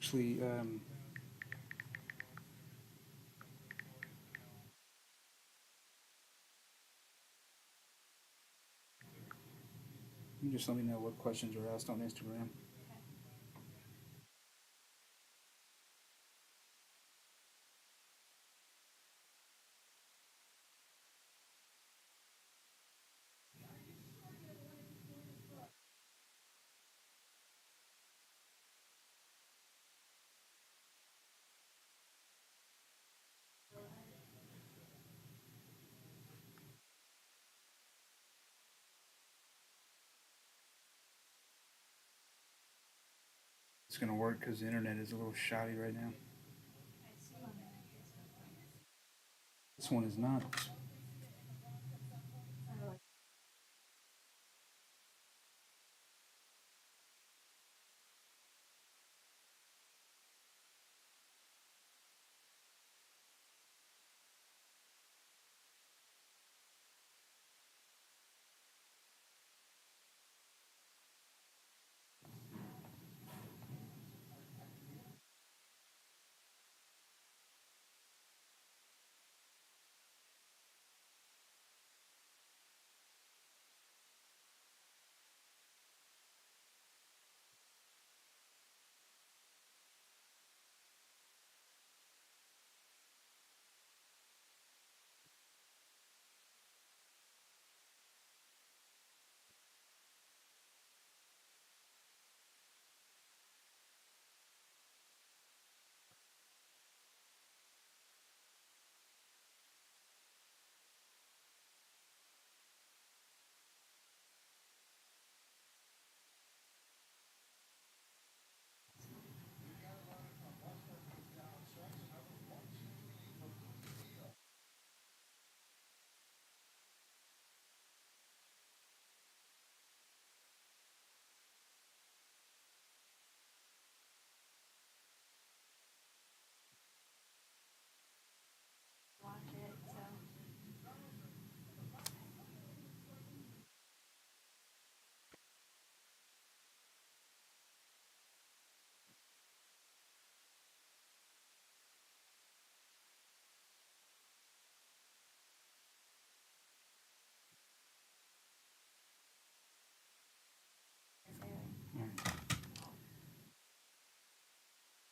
Actually, you just let me know what questions are asked on Instagram. It's gonna work because the internet is a little shoddy right now. This one is not.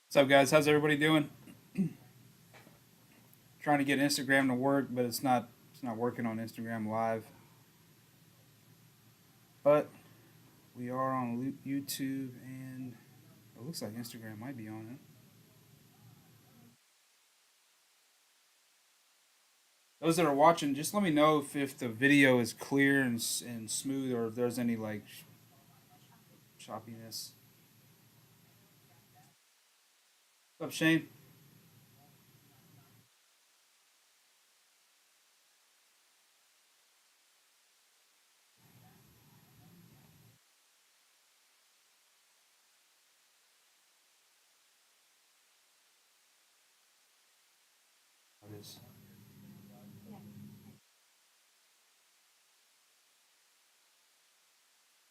What's up, guys? How's everybody doing? Trying to get Instagram to work, but it's not. It's not working on Instagram Live. But we are on YouTube, and it looks like Instagram might be on it. Those that are watching, just let me know if the video is clear and smooth, or if there's any like choppiness. What's up, Shane? It is.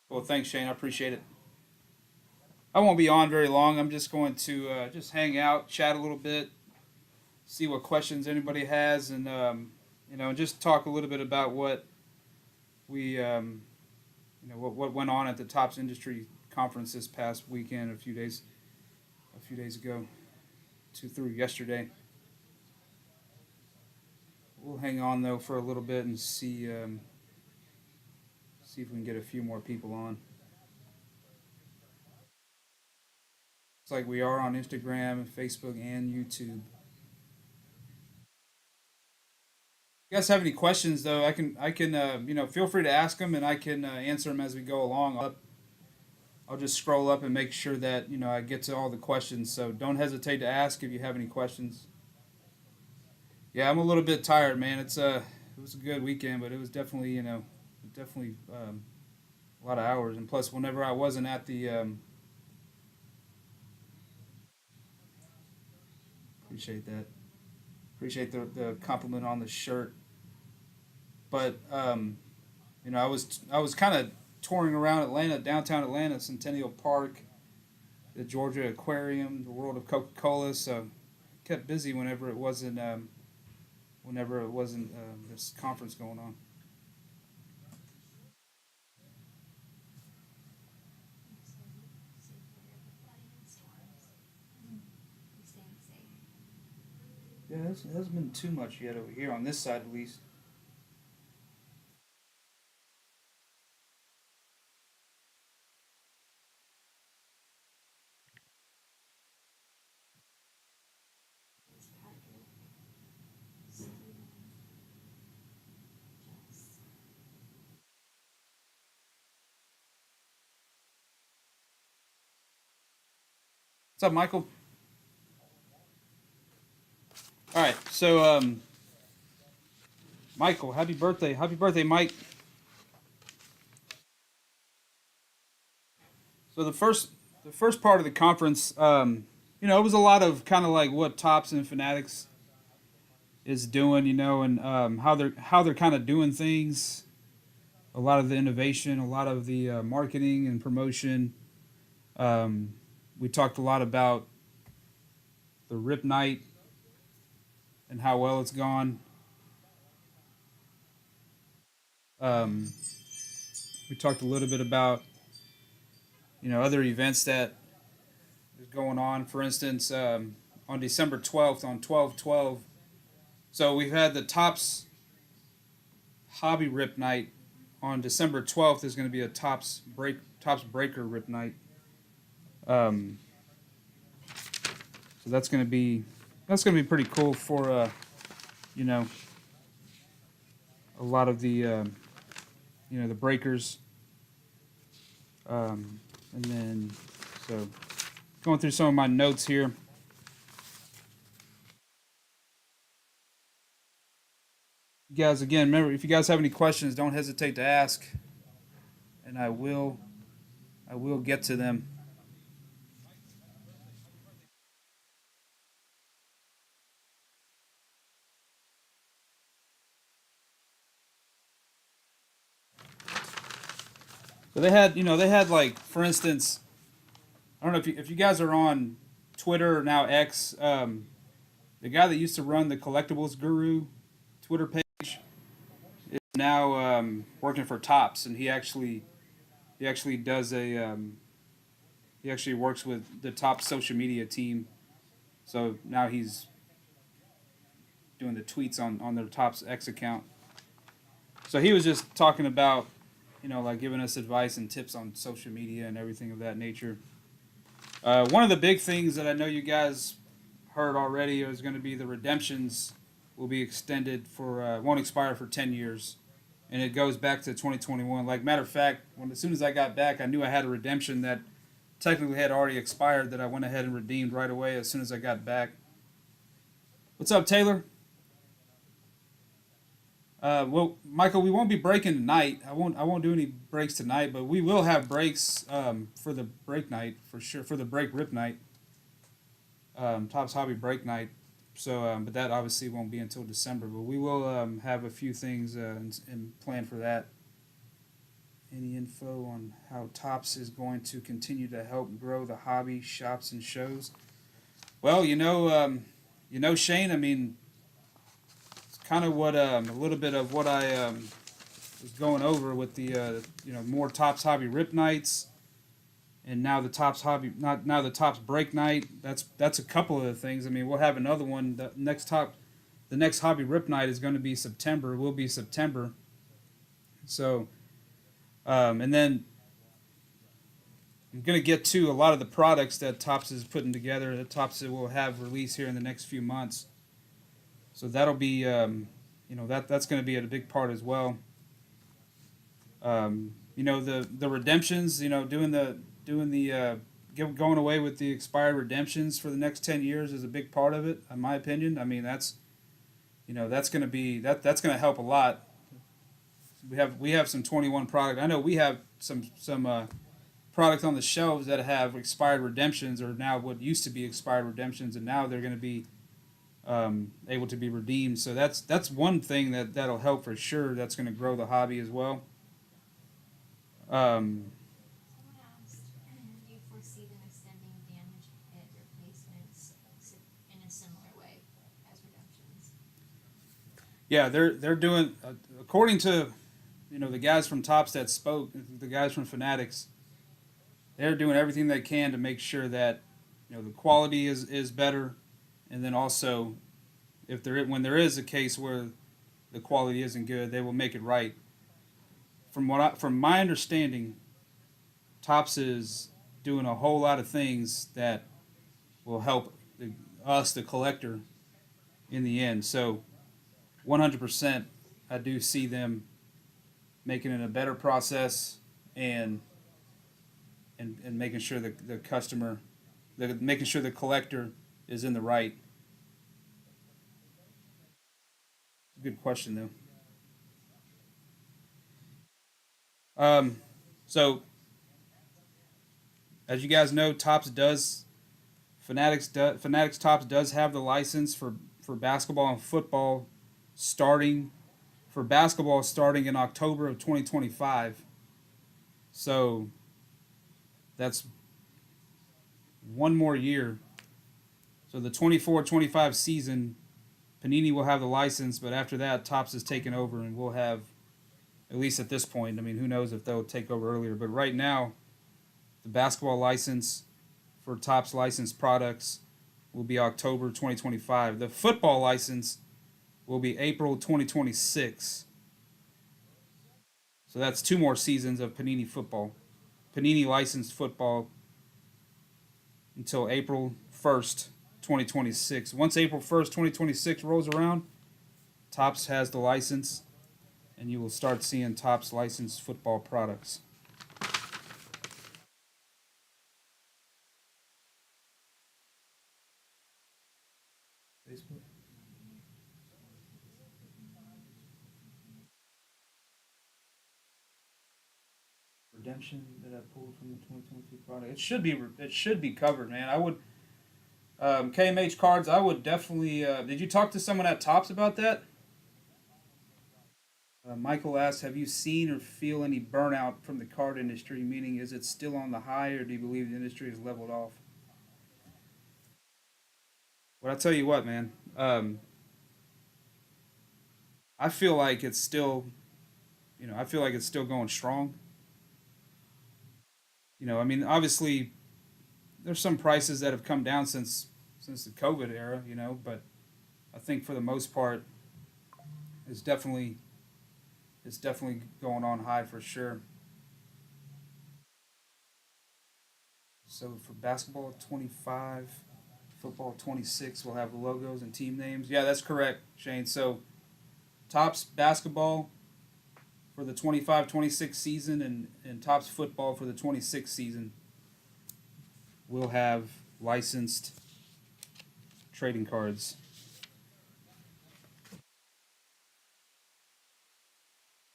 Well, thanks, Shane. I appreciate it. I won't be on very long. I'm just going to just hang out, chat a little bit, see what questions anybody has, and just talk a little bit about what we what went on at the Tops Industry Conference this past weekend, a few days ago, to through yesterday. We'll hang on though for a little bit and see if we can get a few more people on. It's like we are on Instagram, Facebook, and YouTube. You guys have any questions though? I can feel free to ask them and I can answer them as we go along. I'll just scroll up and make sure that I get to all the questions. So don't hesitate to ask if you have any questions. Yeah, I'm a little bit tired, man. It was a good weekend, but it was definitely definitely a lot of hours. And plus, whenever I wasn't at the appreciate that. Appreciate the compliment on the shirt. But I was kind of touring around Atlanta, downtown Atlanta, Centennial Park, the Georgia Aquarium, the World of Coca Cola. So kept busy whenever it wasn't this conference going on. Yeah, it hasn't been too much yet over here on this side at least. What's up, Michael? All right, so Michael, happy birthday, Mike. So the first part of the conference, it was a lot of kind of like what Tops and Fanatics is doing, and how they're kind of doing things. A lot of the innovation, a lot of the marketing and promotion. Um, we talked a lot about the Rip Night and how well it's gone. Um, we talked a little bit about other events that is going on. For instance, on December 12th, on 12/12. So we've had the Hobby Rip Night. On December 12th is going to be a Tops Breaker Rip Night. Um, so that's going to be pretty cool for you know a lot of the the breakers. And then so going through some of my notes here. You guys, again, remember, if you guys have any questions, don't hesitate to ask, and I will get to them. So they had like, for instance, I don't know if you guys are on Twitter or now X. The guy that used to run the Collectibles Guru Twitter page is now working for Tops, and he actually does a he actually works with the Top social media team. So now he's doing the tweets on their Tops X account. So he was just talking about like giving us advice and tips on social media and everything of that nature. One of the big things that I know you guys heard already is going to be the redemptions will be extended for won't expire for 10 years, and it goes back to 2021. Like, matter of fact, as soon as I got back, I knew I had a redemption that technically had already expired that I went ahead and redeemed right away as soon as I got back. What's up, Taylor? Well, Michael, we won't be breaking tonight. I won't do any breaks tonight, but we will have breaks for the break night for sure. For the break rip night, Top's Hobby break night. So, but that obviously won't be until December. But we will have a few things in plan for that. Any info on how Tops is going to continue to help grow the hobby, shops, and shows? Well, Shane. I mean, it's kind of what a little bit of what I was going over with the more Tops Hobby Rip Nights, and now the Tops Hobby not now the Tops Break Night. That's a couple of the things. I mean, we'll have another one. The next Hobby Rip Night is going to be September. Will be September. So, and then I'm going to get to a lot of the products that Tops is putting together. That Tops will have released here in the next few months. So that'll be that's going to be a big part as well. The redemptions. Going away with the expired redemptions for the next 10 years is a big part of it, in my opinion. I mean, that's going to be that's going to help a lot. We have some 21 product. I know we have some product on the shelves that have expired redemptions, or now what used to be expired redemptions, and now they're going to be able to be redeemed. So that's one thing that'll help for sure. That's going to grow the hobby as well. Um, Yeah, they're doing according to the guys from Tops that spoke, the guys from Fanatics. They're doing everything they can to make sure that the quality is better, and then also if there when there is a case where the quality isn't good, they will make it right. From my understanding, Tops is doing a whole lot of things that will help us, the collector, in the end. So 100%, I do see them making it a better process and and making sure the customer, making sure the collector is in the right. Good question though. So as you guys know, Fanatics Tops does have the license for basketball and football, starting starting in October of 2025. So that's one more year. So the 24-25 season, Panini will have the license, but after that, Tops is taken over, and we'll have, at least at this point. I mean, who knows if they'll take over earlier? But right now, the basketball license for Topps licensed products will be October 2025. The football license will be April 2026. So that's two more seasons of Panini football. Panini licensed football until April 1st, 2026. Once April 1st, 2026 rolls around, Topps has the license, and you will start seeing Topps licensed football products. Facebook redemption that I pulled from the 2022 product. It should be covered, man. I would KMH cards. I would definitely. Did you talk to someone at Topps about that? Michael asks, have you seen or feel any burnout from the card industry? Meaning, is it still on the high, or do you believe the industry has leveled off? Well, I tell you what, man. I feel like it's still, I feel like it's still going strong. I mean, obviously, there's some prices that have come down since the COVID era, but I think for the most part, it's definitely it's definitely going on high for sure. So for basketball 25, football 26 will have logos and team names. Yeah, that's correct, Shane. So Topps basketball for the 25-26 season and Topps football for the 26 season will have licensed trading cards.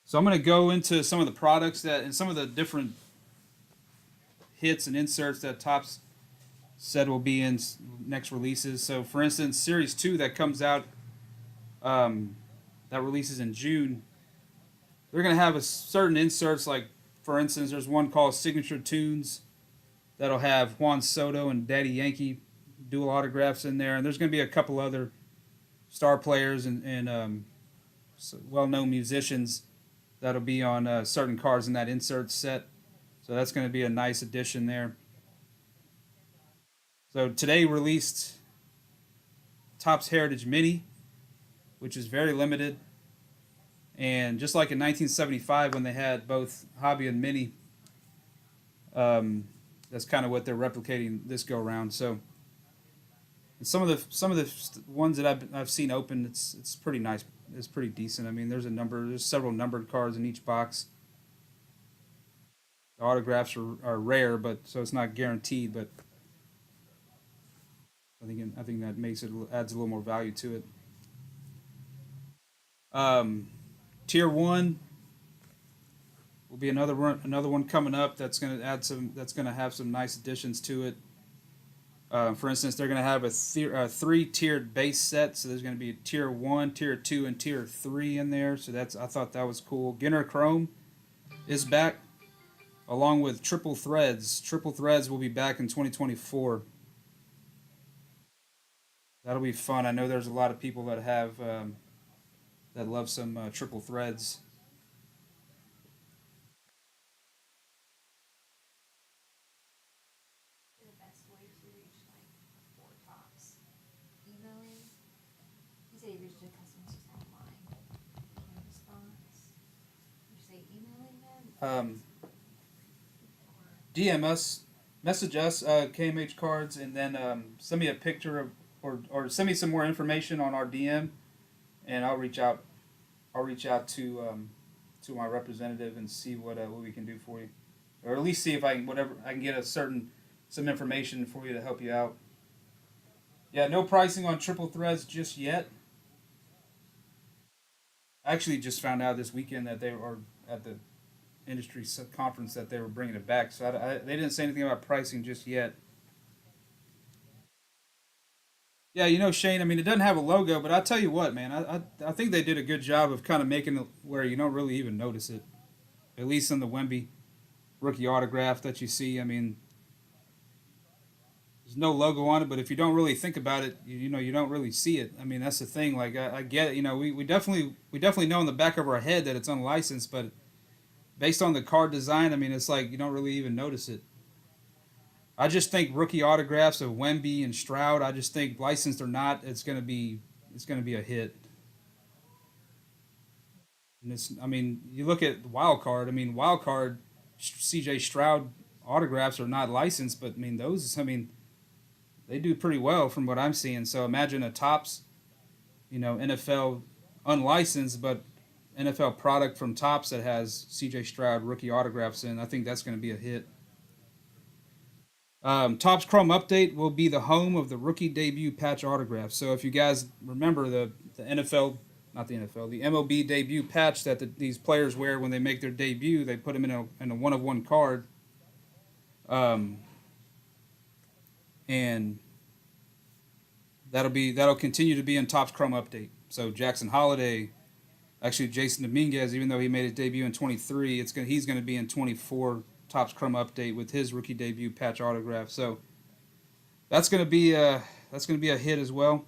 So I'm going to go into some of the products that and some of the different hits and inserts that Topps said will be in next releases. So, for instance, Series 2 that comes out, um, that releases in June, they're going to have a certain inserts. Like, for instance, there's one called Signature Tunes that'll have Juan Soto and Daddy Yankee dual autographs in there. And there's going to be a couple other star players and well known musicians that'll be on certain cards in that insert set. So that's going to be a nice addition there. So today released Topps Heritage Mini, which is very limited. And just like in 1975 when they had both Hobby and Mini, um, that's kind of what they're replicating this go around. So some of the ones that I've seen open, it's pretty nice. It's pretty decent. I mean, there's several numbered cards in each box. The autographs are rare, but so it's not guaranteed. But I think that makes it adds a little more value to it. Um, Tier one will be another one coming up that's going to add some that's going to have some nice additions to it. For instance, they're going to have a three-tiered base set, so there's going to be tier one, tier two, and tier three in there. So I thought that was cool. Ginner Chrome is back, along with Triple Threads. Triple Threads will be back in 2024. That'll be fun. I know there's a lot of people that love some triple threads. The best way to reach like four tops. Emailing. You say you reached a customer just online. Can response. You say emailing them Um, or DM us, message us KMH cards, and then send me a picture of or send me some more information on our DM, and I'll reach out. I'll reach out to my representative and see what we can do for you, or at least see if I can whatever I can get a certain some information for you to help you out. Yeah, no pricing on triple threads just yet. I actually just found out this weekend that they were at the industry conference that they were bringing it back. So they didn't say anything about pricing just yet. Yeah, Shane. I mean, it doesn't have a logo, but I tell you what, man, I think they did a good job of kind of making it where you don't really even notice it. At least in the Wemby rookie autograph that you see. I mean, there's no logo on it, but if you don't really think about it, you don't really see it. I mean, that's the thing. Like I get it. We definitely know in the back of our head that it's unlicensed, but based on the card design, I mean, it's like you don't really even notice it. I just think rookie autographs of Wemby and Stroud. I just think licensed or not, it's gonna be a hit. And I mean, you look at wild card. I mean, wild card, C.J. Stroud autographs are not licensed, but I mean those. I mean, they do pretty well from what I'm seeing. So imagine a tops, NFL unlicensed, but NFL product from Tops that has C.J. Stroud rookie autographs in. I think that's going to be a hit. Topps Chrome Update will be the home of the rookie debut patch autograph. So if you guys remember the NFL, not the NFL, the MLB debut patch that these players wear when they make their debut, they put them in a one of one card, um, and that'll continue to be in Topps Chrome Update. So Jackson Holiday, actually Jason Dominguez, even though he made his debut in 23, he's gonna be in 24 Topps Chrome Update with his rookie debut patch autograph. So that's gonna be a hit as well.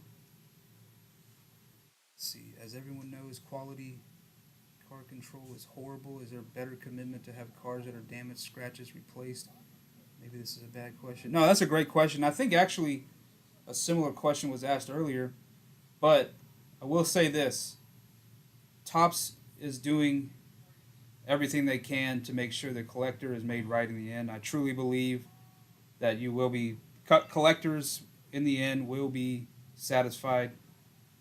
Let's see, as everyone knows, quality card control is horrible. Is there a better commitment to have cars that are damaged, scratches replaced? Maybe this is a bad question. No, that's a great question. I think actually a similar question was asked earlier, but I will say this: Tops is doing everything they can to make sure the collector is made right in the end. I truly believe that you will be collectors in the end will be satisfied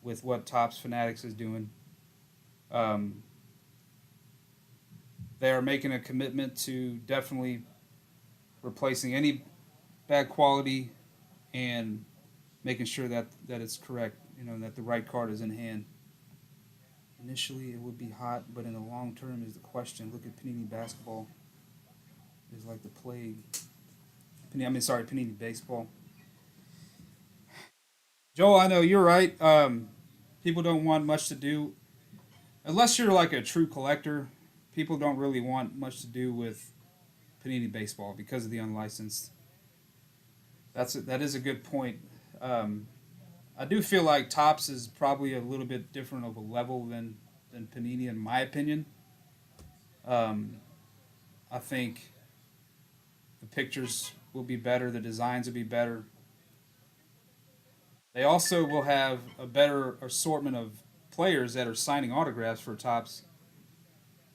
with what Tops Fanatics is doing. Um, they are making a commitment to definitely replacing any bad quality and making sure that it's correct. That the right card is in hand. Initially, it would be hot, but in the long term is the question. Look at Panini basketball; it's like the plague. Panini baseball. Joel, I know you're right. People don't want much to do unless you're like a true collector. People don't really want much to do with Panini baseball because of the unlicensed. That is a good point. Um, I do feel like Tops is probably a little bit different of a level than Panini, in my opinion. Um, I think the pictures will be better, the designs will be better. They also will have a better assortment of players that are signing autographs for Tops.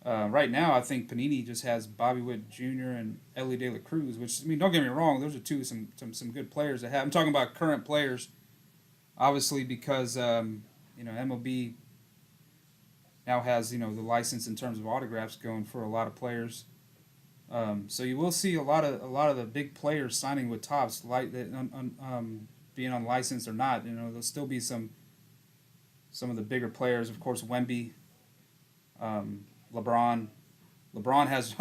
Right now, I think Panini just has Bobby Witt Jr. and Ellie De La Cruz, which I mean, don't get me wrong, those are some good players that have. I'm talking about current players, obviously, because MLB now has the license in terms of autographs going for a lot of players. So you will see a lot of the big players signing with Tops, being unlicensed or not. There'll still be some of the bigger players, of course, Wemby, LeBron. LeBron has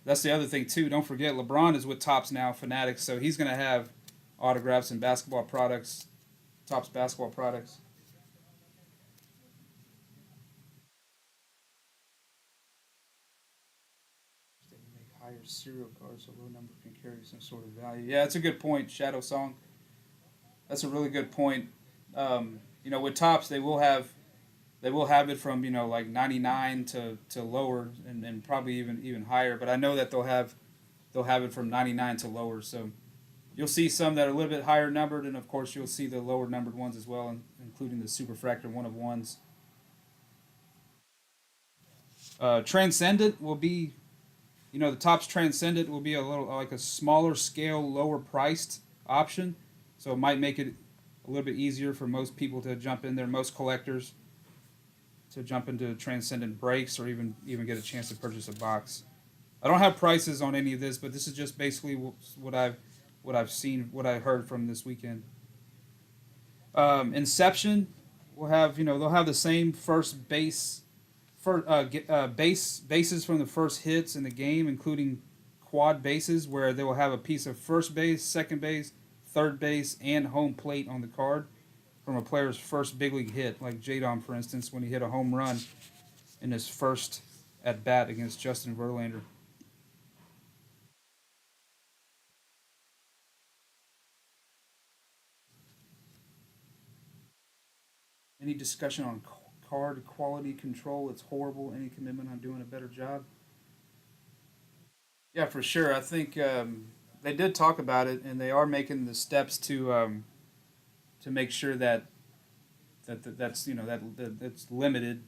that's the other thing too. Don't forget LeBron is with Tops now, Fanatics, so he's gonna have autographs and basketball products, Tops basketball products. They make higher serial cards so low number can carry some sort of value. Yeah, that's a good point, Shadow Song. That's a really good point. With Tops, they will have. They will have it from like 99 to lower, and probably even higher. But I know that they'll have it from 99 to lower. So you'll see some that are a little bit higher numbered, and of course you'll see the lower numbered ones as well, including the superfractor one of ones. Transcendent will be, the Topps Transcendent will be a little like a smaller scale, lower priced option, so it might make it a little bit easier for most people to jump in there, most collectors to jump into Transcendent breaks or even get a chance to purchase a box. I don't have prices on any of this, but this is just basically what I've seen, what I heard from this weekend. Inception will have they'll have the same first base bases from the first hits in the game, including quad bases, where they will have a piece of first base, second base, third base, and home plate on the card from a player's first big league hit, like Jadon, for instance, when he hit a home run in his first at bat against Justin Verlander. Any discussion on card quality control? It's horrible. Any commitment on doing a better job? Yeah, for sure. I think they did talk about it, and they are making the steps to make sure that's that's limited.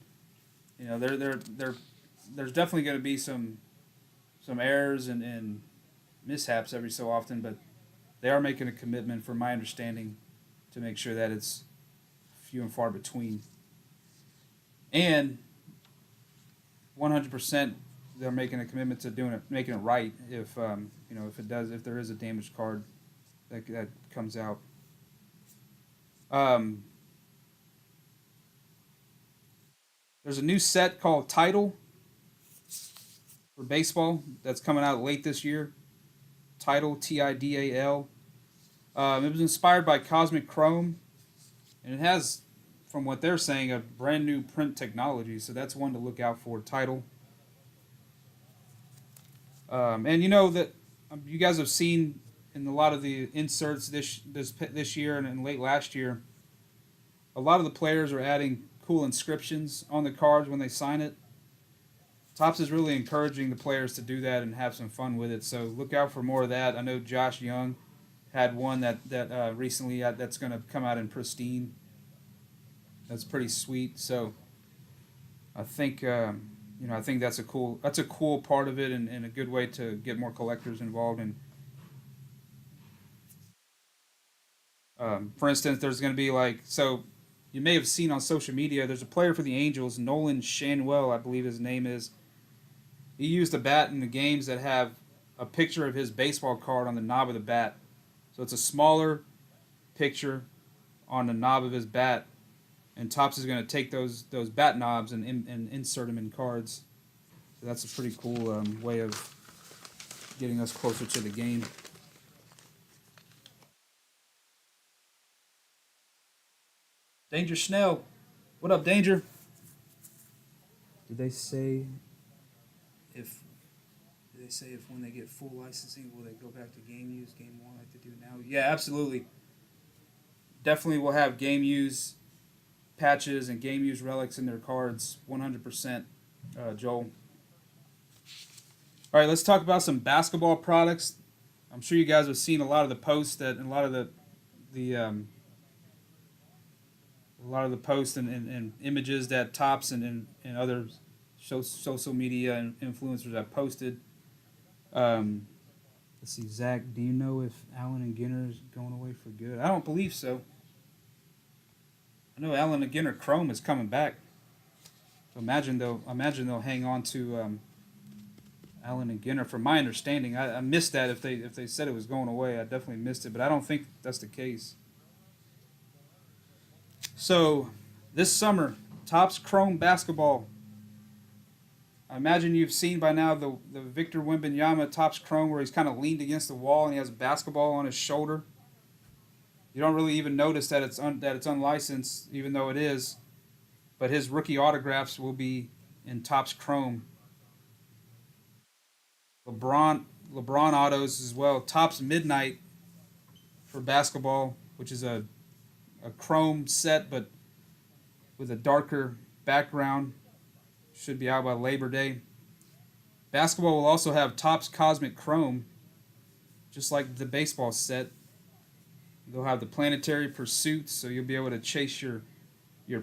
There's definitely going to be some errors and mishaps every so often, but they are making a commitment, from my understanding, to make sure that it's few and far between. And 100%, they're making a commitment to making it right if there is a damaged card that comes out. Um, there's a new set called Title for baseball that's coming out late this year. Title, Tidal. It was inspired by Cosmic Chrome, and it has, from what they're saying, a brand new print technology. So that's one to look out for. Title. And you know that you guys have seen in a lot of the inserts this year and late last year, a lot of the players are adding cool inscriptions on the cards when they sign it. Topps is really encouraging the players to do that and have some fun with it. So look out for more of that. I know Josh Young had one that recently that's going to come out in pristine. That's pretty sweet. So I think I think that's a cool part of it, and a good way to get more collectors involved. And for instance, there's going to be you may have seen on social media. There's a player for the Angels, Nolan Shanwell, I believe his name is. He used a bat in the games that have a picture of his baseball card on the knob of the bat. So it's a smaller picture on the knob of his bat, and Topps is going to take those bat knobs and insert them in cards. So that's a pretty cool way of getting us closer to the game. Danger Snell, what up, Danger? Did they say if when they get full licensing, will they go back to game use, game one like they do now? Yeah, absolutely. Definitely will have game use patches and game use relics in their cards, 100%. Joel. All right, let's talk about some basketball products. I'm sure you guys have seen a lot of the posts that and the a lot of the posts and images that Topps and other social media influencers have posted. Um, let's see, Zach, do you know if Allen and Ginner is going away for good? I don't believe so. I know Allen and Ginner Chrome is coming back. So imagine they'll hang on to Allen and Ginner. From my understanding, I missed that if they said it was going away. I definitely missed it, but I don't think that's the case. So this summer, Topps Chrome basketball. I imagine you've seen by now the Victor Wembanyama Topps Chrome, where he's kind of leaned against the wall and he has a basketball on his shoulder. You don't really even notice that it's unlicensed, even though it is. But his rookie autographs will be in Topps Chrome. LeBron autos as well. Topps Midnight for basketball, which is a chrome set, but with a darker background. Should be out by Labor Day. Basketball will also have Topps Cosmic Chrome, just like the baseball set. They'll have the planetary pursuits, so you'll be able to chase your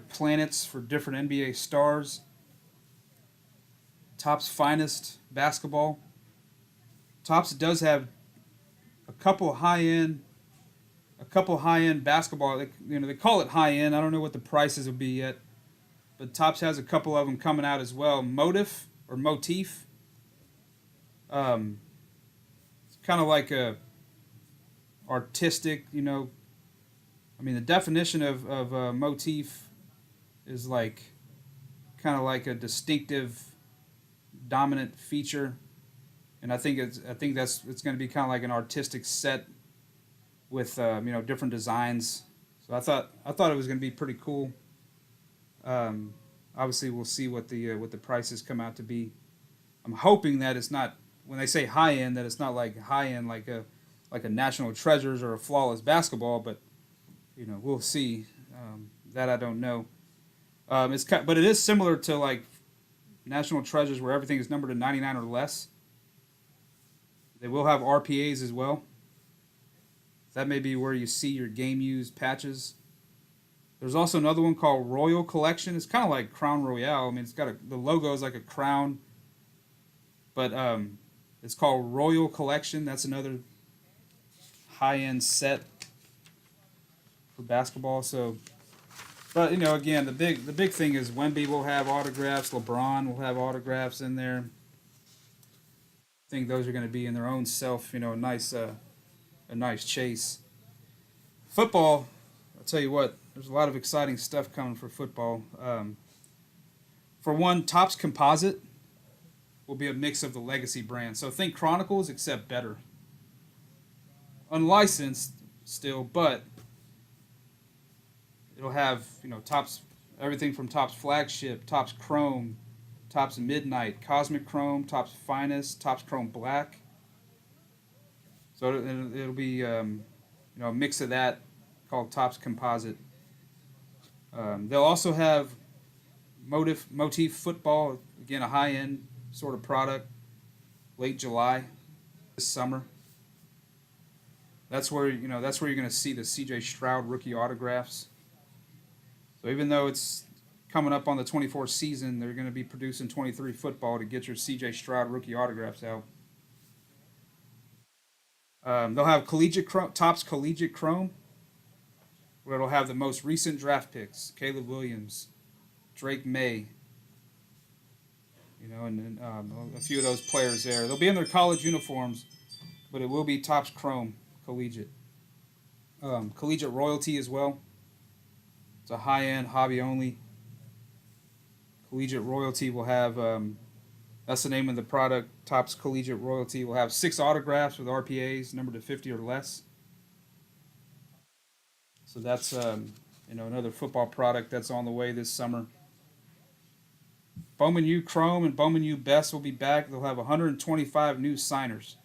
planets for different NBA stars. Topps Finest Basketball. Topps does have a couple high end, a couple high end basketball. They call it high end. I don't know what the prices will be yet, but Topps has a couple of them coming out as well. Motif. It's kind of like a artistic. I mean, the definition of motif is like kind of like a distinctive, dominant feature, and I think it's going to be kind of like an artistic set with different designs. So I thought it was going to be pretty cool. Um, Obviously, we'll see what the prices come out to be. I'm hoping that it's not when they say high end that it's not like high end like a National Treasures or a Flawless Basketball, but we'll see. That I don't know. But it is similar to like National Treasures where everything is numbered to 99 or less. They will have RPAs as well. That may be where you see your game used patches. There's also another one called Royal Collection. It's kind of like Crown Royale. I mean, the logo is like a crown, but it's called Royal Collection. That's another high end set for basketball. So, but again, the big thing is Wemby will have autographs. LeBron will have autographs in there. I think those are going to be in their own self. A nice chase. Football, I'll tell you what. There's a lot of exciting stuff coming for football. For one, Topps Composite will be a mix of the legacy brands. So think Chronicles, except better. Unlicensed still, but it'll have Topps everything from Topps Flagship, Topps Chrome, Topps Midnight, Cosmic Chrome, Topps Finest, Topps Chrome Black. So it'll be a mix of that called Topps Composite. They'll also have Motif Football, again a high end sort of product, late July, this summer. That's where you're going to see the C.J. Stroud rookie autographs. So even though it's coming up on the 24 season, they're going to be producing 23 football to get your C.J. Stroud rookie autographs out. They'll have Topps Collegiate Chrome, where it'll have the most recent draft picks: Caleb Williams, Drake May, and a few of those players there. They'll be in their college uniforms, but it will be Topps Chrome Collegiate. Collegiate Royalty as well. It's a high-end, hobby-only. Collegiate Royalty will have, that's the name of the product, Topps Collegiate Royalty will have 6 autographs with RPAs, numbered to 50 or less. So that's, another football product that's on the way this summer. Bowman U Chrome and Bowman U Best will be back. They'll have 125 new signers.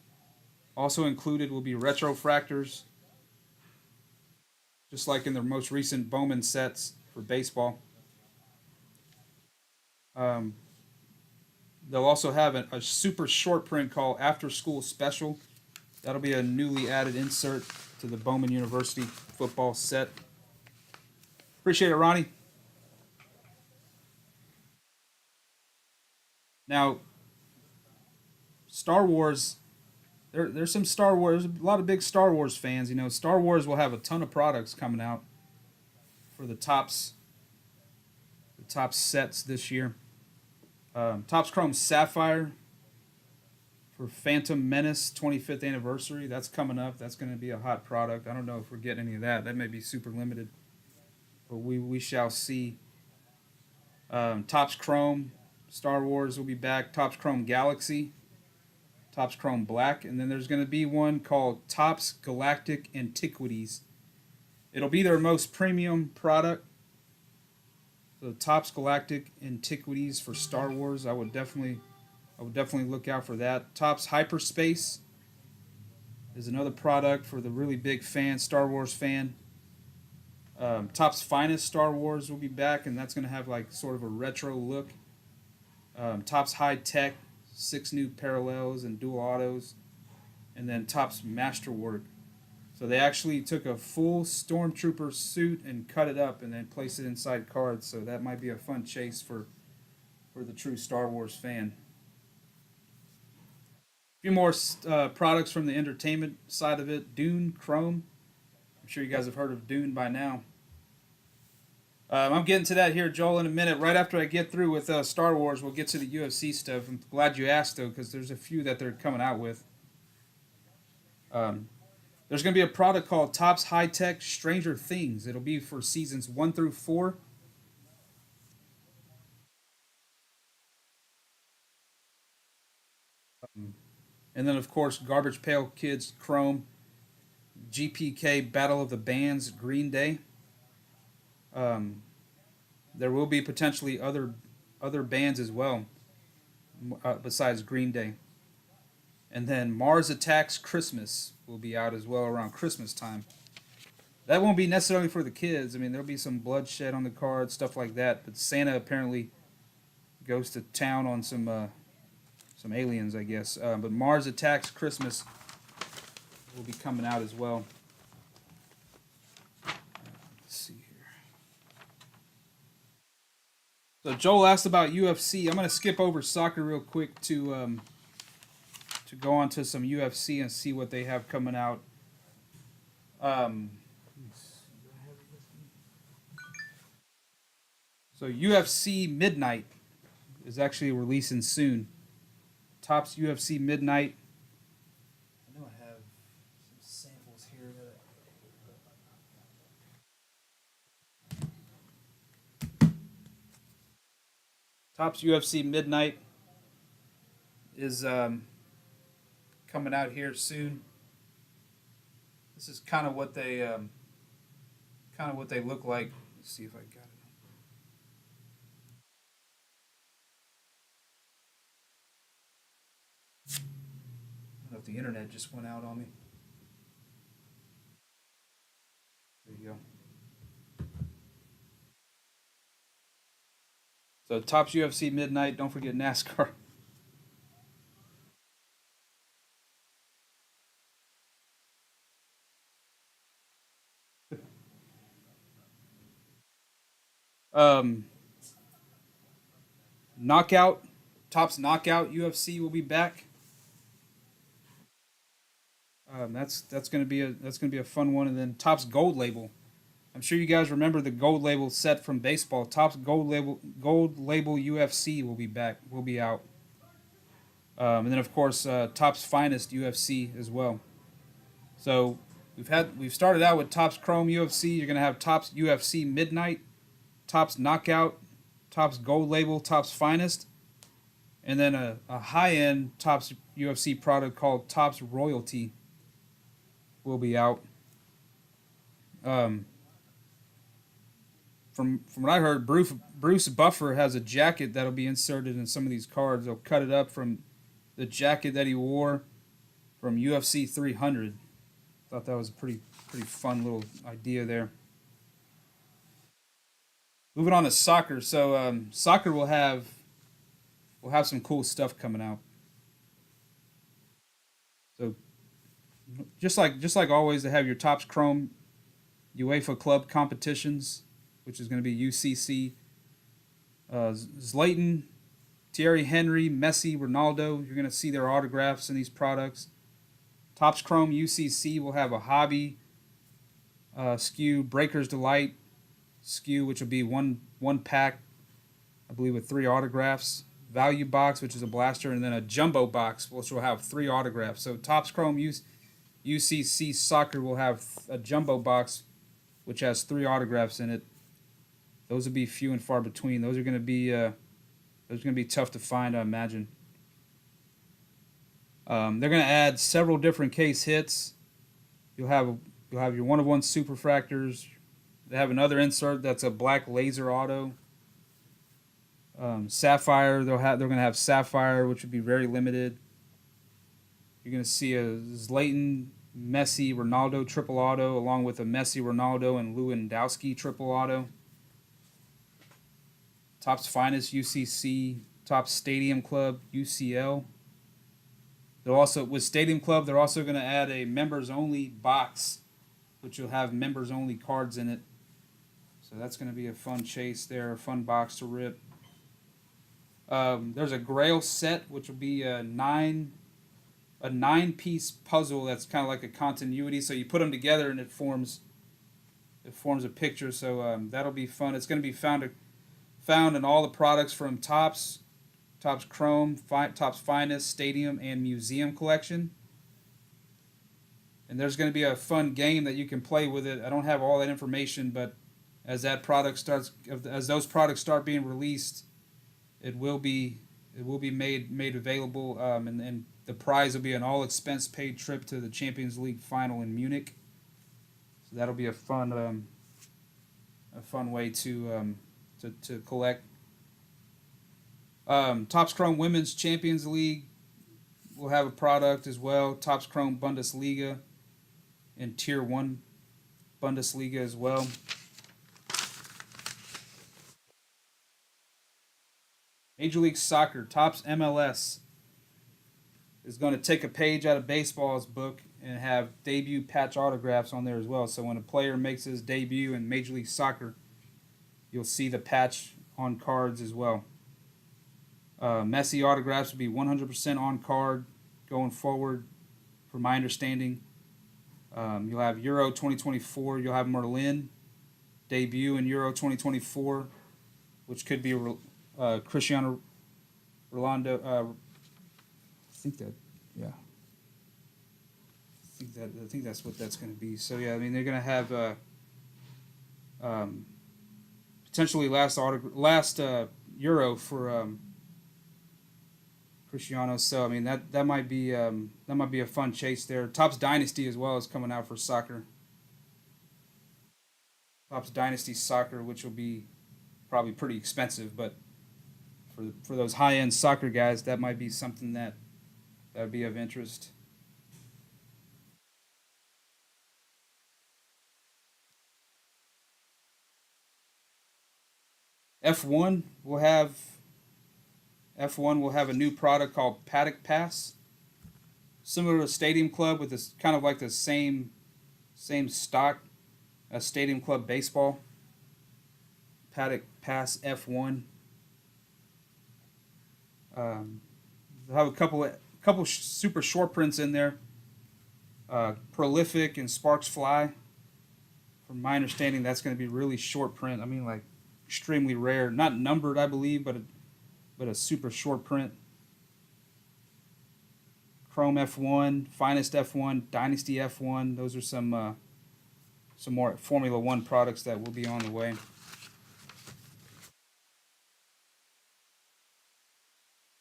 Also included will be retrofractors, just like in their most recent Bowman sets for baseball. They'll also have a super short print called After School Special. That'll be a newly added insert to the Bowman University football set. Appreciate it, Ronnie. Now, Star Wars. There's some Star Wars. There's a lot of big Star Wars fans. Star Wars will have a ton of products coming out for the Topps sets this year. Topps Chrome Sapphire for Phantom Menace 25th anniversary. That's coming up. That's going to be a hot product. I don't know if we're getting any of that. That may be super limited, but we shall see. Topps Chrome Star Wars will be back. Topps Chrome Galaxy, Topps Chrome Black, and then there's going to be one called Topps Galactic Antiquities. It'll be their most premium product. So Topps Galactic Antiquities for Star Wars, I would definitely look out for that. Topps Hyperspace is another product for the really big Star Wars fan. Top's Finest Star Wars will be back, and that's going to have like sort of a retro look. Top's High Tech, 6 new parallels and dual autos, and then Top's Masterwork. So they actually took a full Stormtrooper suit and cut it up and then placed it inside cards. So that might be a fun chase for the true Star Wars fan. A few more products from the entertainment side of it. Dune Chrome. I'm sure you guys have heard of Dune by now. I'm getting to that here, Joel, in a minute. Right after I get through with Star Wars, we'll get to the UFC stuff. I'm glad you asked, though, because there's a few that they're coming out with. Um, there's going to be a product called Topps High Tech Stranger Things. It'll be for seasons 1 through 4. And then, of course, Garbage Pail Kids Chrome, GPK Battle of the Bands Green Day. Um, there will be potentially other bands as well, besides Green Day. And then Mars Attacks Christmas will be out as well around Christmas time. That won't be necessarily for the kids. I mean, there'll be some bloodshed on the card, stuff like that. But Santa apparently goes to town on some aliens, I guess. But Mars Attacks Christmas will be coming out as well. Let's see here. So Joel asked about UFC. I'm going to skip over soccer real quick to go on to some UFC and see what they have coming out. Um, so UFC Midnight is actually releasing soon. Topps UFC Midnight. I know I have some samples here that Topps UFC Midnight is coming out here soon. This is kind of what they look like. Let's see if I got it. I don't know if the internet just went out on me. There you go. So Topps UFC Midnight. Don't forget NASCAR. Um, Knockout. Topps Knockout UFC will be back. That's gonna be a fun one, and then Topps Gold Label. I'm sure you guys remember the Gold Label set from baseball. Topps Gold Label UFC will be back. Will be out. And then of course Topps Finest UFC as well. So we've started out with Topps Chrome UFC. You're gonna have Topps UFC Midnight, Topps Knockout, Topps Gold Label, Topps Finest, and then a high end Topps UFC product called Topps Royalty will be out. Um, from what I heard, Bruce Buffer has a jacket that'll be inserted in some of these cards. They'll cut it up from the jacket that he wore from UFC 300. Thought that was a pretty fun little idea there. Moving on to soccer. So soccer will have some cool stuff coming out. So just like always, they have your Topps Chrome UEFA Club competitions, which is going to be UCC. Zlatan, Thierry Henry, Messi, Ronaldo. You're going to see their autographs in these products. Topps Chrome UCC will have a hobby SKU, Breaker's Delight SKU, which will be one pack, I believe, with 3 autographs. Value box, which is a blaster, and then a jumbo box, which will have 3 autographs. So Topps Chrome UCC Soccer will have a jumbo box, which has 3 autographs in it. Those will be few and far between. Those are going to be tough to find, I imagine. They're going to add several different case hits. You'll have your one-of-one superfractors. They have another insert that's a black laser auto. Sapphire, they're going to have Sapphire, which would be very limited. You're going to see a Zlatan Messi Ronaldo triple auto, along with a Messi Ronaldo and Lewandowski triple auto. Topps Finest UCC, Topps Stadium Club UCL. They'll also with Stadium Club, they're also going to add a members only box, which will have members only cards in it. So that's going to be a fun chase there, a fun box to rip. There's a Grail set, which will be a 9 piece puzzle that's kind of like a continuity. So you put them together and it forms a picture. So that'll be fun. It's going to be found in all the products from Topps Chrome, Topps Finest, Stadium, and Museum collection. And there's going to be a fun game that you can play with it. I don't have all that information, but as those products start being released, it will be made available, and the prize will be an all expense paid trip to the Champions League final in Munich. So that'll be a fun way to collect. Topps Chrome Women's Champions League will have a product as well. Topps Chrome Bundesliga and Tier 1 Bundesliga as well. Major League Soccer, Topps MLS, is going to take a page out of baseball's book and have debut patch autographs on there as well. So when a player makes his debut in Major League Soccer, you'll see the patch on cards as well. Messi autographs will be 100% on card going forward, from my understanding. You'll have Euro 2024. You'll have Merlin debut in Euro 2024, which could be Cristiano Rolando. I think that, yeah. I think that's what that's going to be. So yeah, I mean they're going to have potentially last Euro for Cristiano. So I mean that might be a fun chase there. Topps Dynasty as well is coming out for soccer. Topps Dynasty Soccer, which will be probably pretty expensive, but for those high end soccer guys, that might be something that would be of interest. F1 will have F1 will have a new product called Paddock Pass, similar to Stadium Club, with this kind of like the same stock as Stadium Club baseball. Paddock Pass F1. They'll have a couple super short prints in there. Prolific and Sparks Fly. From my understanding, that's going to be really short print. I mean, like extremely rare, not numbered, I believe, but a super short print. Chrome F1, Finest F1, Dynasty F1. Those are some more Formula One products that will be on the way.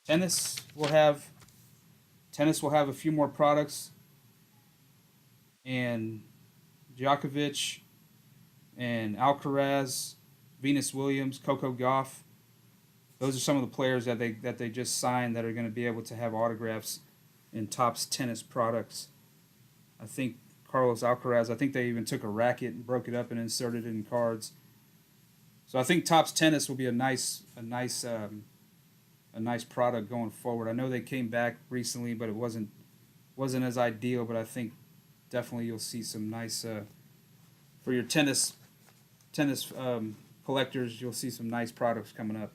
Tennis will have a few more products, and Djokovic and Alcaraz, Venus Williams, Coco Gauff. Those are some of the players that they just signed that are going to be able to have autographs in Topps tennis products. I think Carlos Alcaraz. I think they even took a racket and broke it up and inserted it in cards. So I think Topps tennis will be a nice product going forward. I know they came back recently, but it wasn't as ideal. But I think definitely you'll see some nice for your tennis collectors. You'll see some nice products coming up.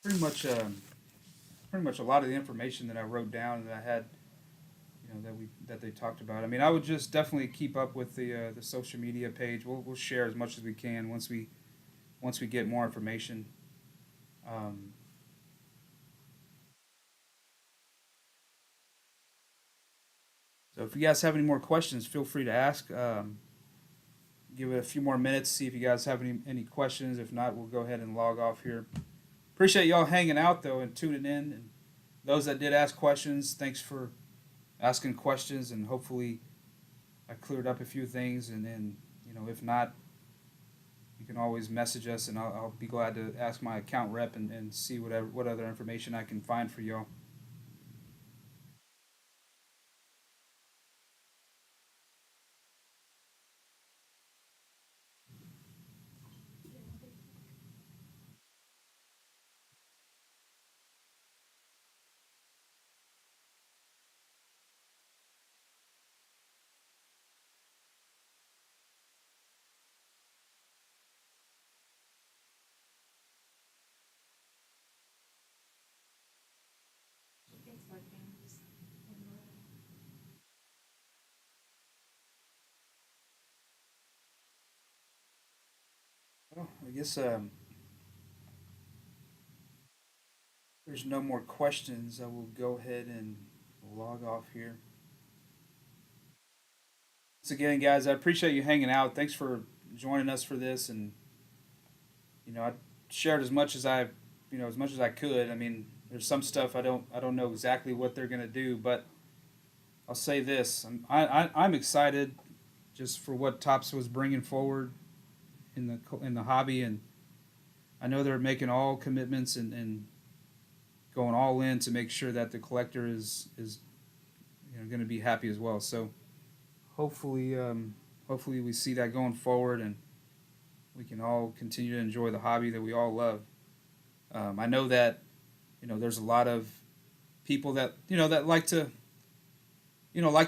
Pretty much a lot of the information that I wrote down and that I had, that they talked about. I mean, I would just definitely keep up with the social media page. We'll share as much as we can once we get more information. Um, so if you guys have any more questions, feel free to ask. Give it a few more minutes, see if you guys have any questions. If not, we'll go ahead and log off here. Appreciate y'all hanging out though and tuning in. And those that did ask questions, thanks for asking questions. And hopefully, I cleared up a few things. And then if not, you can always message us, and I'll be glad to ask my account rep and see what other information I can find for y'all. I guess there's no more questions. I will go ahead and log off here. Once again, guys, I appreciate you hanging out. Thanks for joining us for this, and I shared as much as as much as I could. I mean, there's some stuff I don't know exactly what they're gonna do, but I'll say this: I'm excited just for what Tops was bringing forward in the hobby, and I know they're making all commitments and going all in to make sure that the collector is going to be happy as well. So hopefully, hopefully we see that going forward, and we can all continue to enjoy the hobby that we all love. I know that there's a lot of people that that like to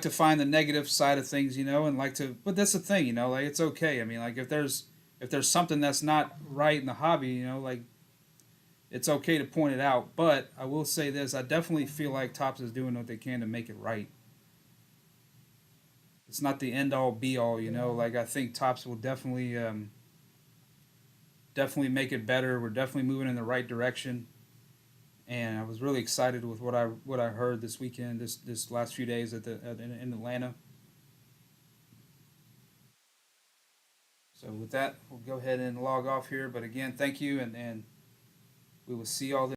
find the negative side of things, and like to. But that's the thing, like it's okay. I mean, like if there's something that's not right in the hobby, like it's okay to point it out. But I will say this: I definitely feel like Tops is doing what they can to make it right. It's not the end all be all, Like I think Tops will definitely make it better. We're definitely moving in the right direction, and I was really excited with what I heard this weekend, this last few days in Atlanta. So with that, we'll go ahead and log off here. But again, thank you, and we will see all.